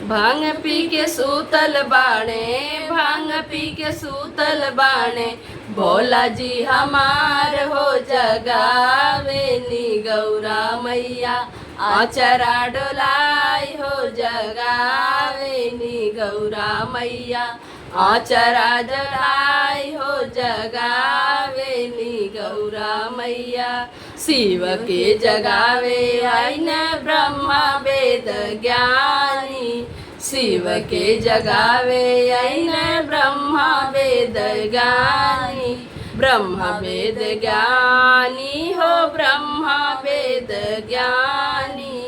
भांग पी के सूतल बाणे, भांग पी के सूतल बाणे, भोला जी हमार हो जगावेली गौरा मैया, आचरा डोलाई हो जगावेली गौरा मैया, आचरा डोलाई हो जगावेली गौरा मैया। शिव के जगावे आइन ब्रह्मा वेद ज्ञानी, शिव के जगावे आइन ब्रह्मा वेद ज्ञानी, ब्रह्मा वेद ज्ञानी हो ब्रह्मा वेद ज्ञानी।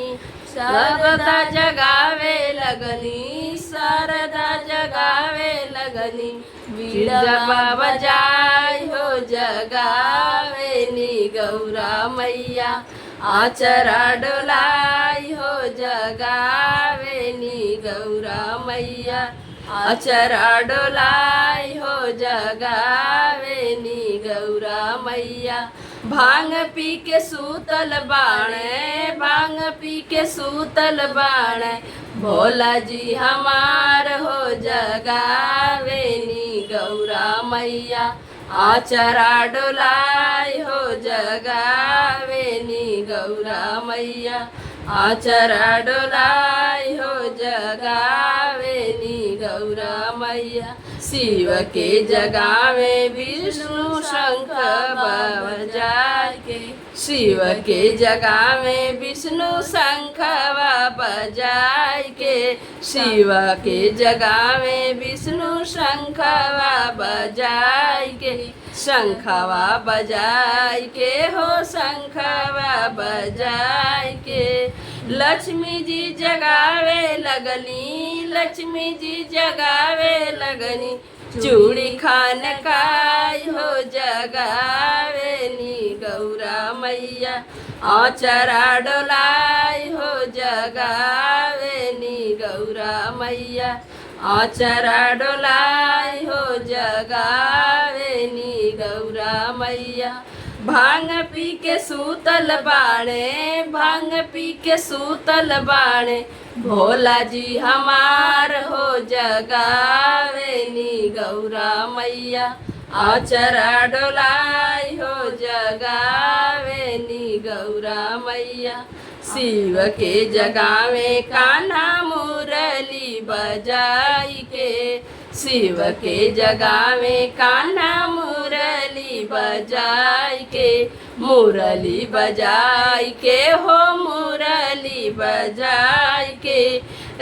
शारदा जगावे लगनी, शारदा जगावे लगनी, वीणा बजाय हो जगावेली गौरा मैया, आचरा डोलाई हो जगावेली गौरा मैया, आचरा डोलाई हो जगावेली गौरा मैया। भांग पी के सूतल बाणे, भांग पी के सूतल बाणे, भोला जी हमार हो जगावेली गौरा मैया, आचरा डोलाई हो जगावेली गौरा मैया, आचरा डोलाई हो जगावेली गौरा मैया। शिव के जगावे विष्णु शंख बजाय के, शिव के जगावे विष्णु शंख बजाय के, शिव के जगावे विष्णु शंख बजाय के, शंखवा बजाय के हो शंखवा बजाय के। लक्ष्मी जी जगावे लगनी, लक्ष्मी जी जगावे लगनी, चूड़ी खान काय हो जगावेली गौरा मैया, आचरा डोलाई हो जगावेली गौरा मैया, आचरा डोलाई हो जगावेली गौरा मैया। भांग पी के सूतल बाणे, भांग पी के सूतल बाणे, भोला जी हमार हो जगावेली गौरा मैया, आचरा डोलाई हो जगावेली गौरा मैया। शिव के जगावे कान्हा मुरली बजाई के, शिव के जगावे कान्हा मुरली बजाई के, मुरली बजाई के हो मुरली बजाई के।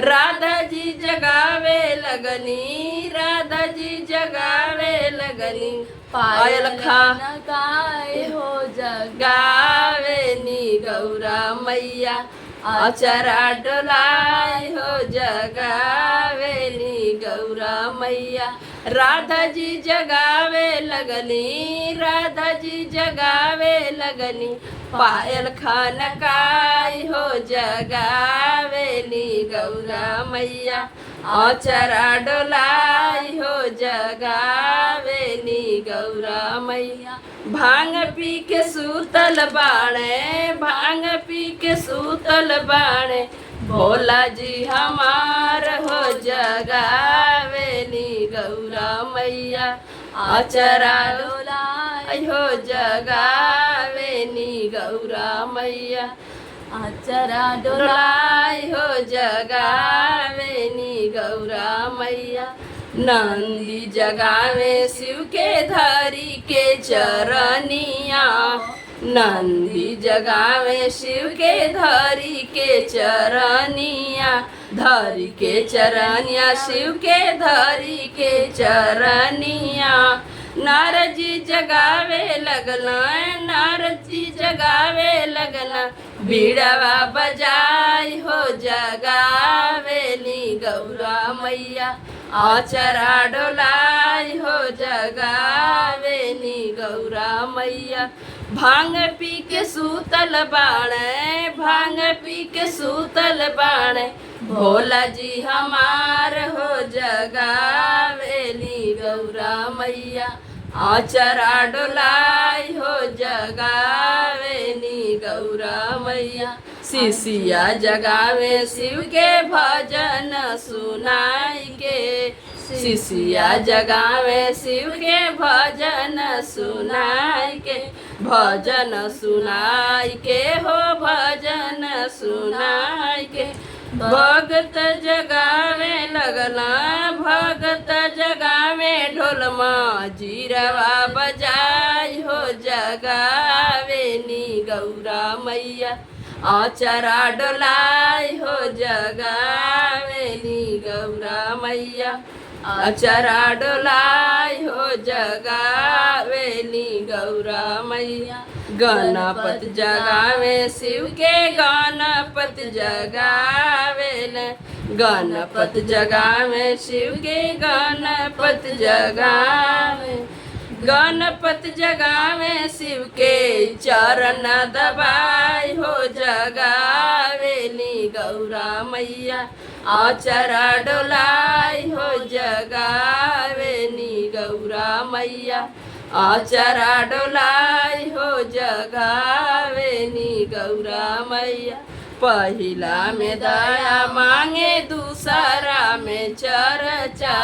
राधा जी जगावे लगनी, राधा जी जगावे लगनी, पायल खान काय हो जगावेली गौरा मैया, आचरा डोलाई हो जगावेली गौरा मैया। राधा जी जगावे लगनी, राधा जी जगावे लगनी, पायल खान काय हो जगावेली गौरा मैया, आचरा डोलाई हो जगावेली गौरा मैया। भांग पी के सूतल बाणे, भांग पी के सूतल बाणे, भोला जी हमार हो जगावेली गौरा मैया, आचरा डोलाई हो जगावेली गौरा मैया, आचरा डोलाई हो जगावेली गौरा मैया। नंदी जगावे शिव के धरी के चरनिया, नंदी जगावे शिव के धरी के चरनिया, धरी के चरनिया शिव के धरी के चरनिया। नारद जी जगावे लगना, नारद जी जगावे लगना, बीड़वा बजाई हो जगावेली गौरा मैया, आचरा डोलाई हो जगावेली गौरा मैया। भांग पी के सूतल बाणे, भांग पी के सूतल बाणे, भोला जी हमार हो जगावेली गौरा मैया, आचरा डोलाई हो जगावेली गौरा मैया। शिष्या जगावे शिव के भजन सुनाई के शिष्या जगावे शिव के भजन सुनाई के भजन सुनाई के हो भजन सुनाई के भगत जगावे लगला भगत जगावे ढोल जीरवा बजाई हो जगावे नी गौरा मैया आचरा डोलाई हो जगावे नी गौरा मैया आचरा डोलाई हो जगावे नी गौरा मैया गणपत जगावे शिव के गणपत जगावे गणपत जगावे शिव के गणपत जगावे गणपत जगावे शिव के चरण दबाई हो जगावे नी गौरा मैया आचरा डोलाई हो जगावे नी गौरा मैया आचरा डोलाई हो जगावे नी गौरा मैया पहिला में दया मांगे दूसरा में चर्चा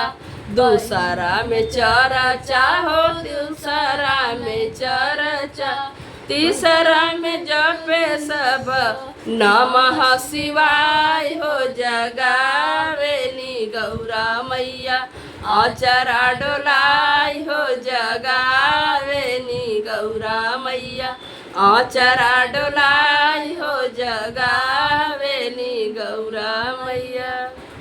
दूसरा में चर्चा हो दूसरा में चर्चा तीसरा में जपे सब नमः शिवाय हो जगावे नी गौरा मैया आचरा डोलाई हो जगावे नी गौरा मैया आचरा डोलाई हो जगावे नी गौरा मैया।